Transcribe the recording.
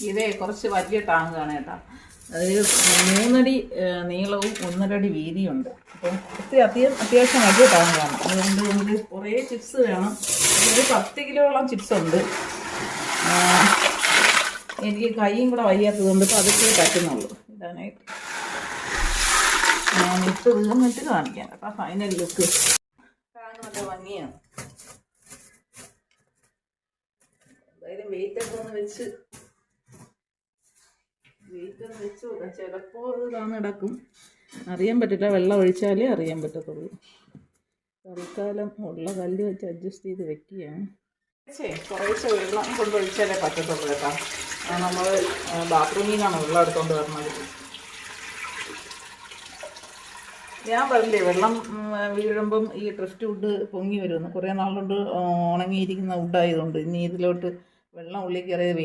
ഇതേ കുറച്ച് വലിയ ടാങ്കാണ് കേട്ടോ. അതിൽ 3 അടി നീളവും 1.5 അടി വീതിയുണ്ട്. അപ്പം അത്യാവശ്യം വലിയ ടാങ്കാണ്. അതുകൊണ്ട് നമുക്ക് കുറേ ചിപ്സ് വേണം. ഒരു 10 കിലോളം ചിപ്സ് ഉണ്ട്. എനിക്ക് കൈയും കൂടെ വയ്യാത്തതുകൊണ്ട് ഇപ്പോൾ അതൊക്കെ പറ്റുന്നുള്ളൂ ഇടാനായിട്ട്. ഞാൻ ഇട്ട് വീർന്നിട്ട് കാണിക്കാം കേട്ടോ. ഫൈനൽ ലുക്ക് ടാങ്ക് നല്ല ഭംഗിയാണ്. എന്തായാലും വെയിറ്റൊക്കെ ഒന്ന് വെച്ച് നോക്കാം. ചിലപ്പോൾ ഇത് താന്നിടക്കും, അറിയാൻ പറ്റില്ല. വെള്ളം ഒഴിച്ചാലേ അറിയാൻ പറ്റത്തുള്ളൂ. തൽക്കാലം ഉള്ള കല്ല് വെച്ച് അഡ്ജസ്റ്റ് ചെയ്ത് വെക്കുകയാണ്. കുറേശ്ശെ വെള്ളം കൊണ്ടൊഴിച്ചാലേ പറ്റത്തുള്ളൂ കേട്ടോ. നമ്മൾ ബാത്റൂമിൽ നിന്നാണ് വെള്ളം എടുത്തുകൊണ്ട് വരുന്നത്. ഞാൻ പറഞ്ഞില്ലേ വെള്ളം വീഴുമ്പം ഈ ഡ്രിഫ്റ്റ് വുഡ് പൊങ്ങി വരുമെന്ന്. കുറേ നാളുകൊണ്ട് ഉണങ്ങിയിരിക്കുന്ന വുഡായതുകൊണ്ട് ഇനി ഇതിലോട്ട് വെള്ളം ഉള്ളിൽ കയറിയത്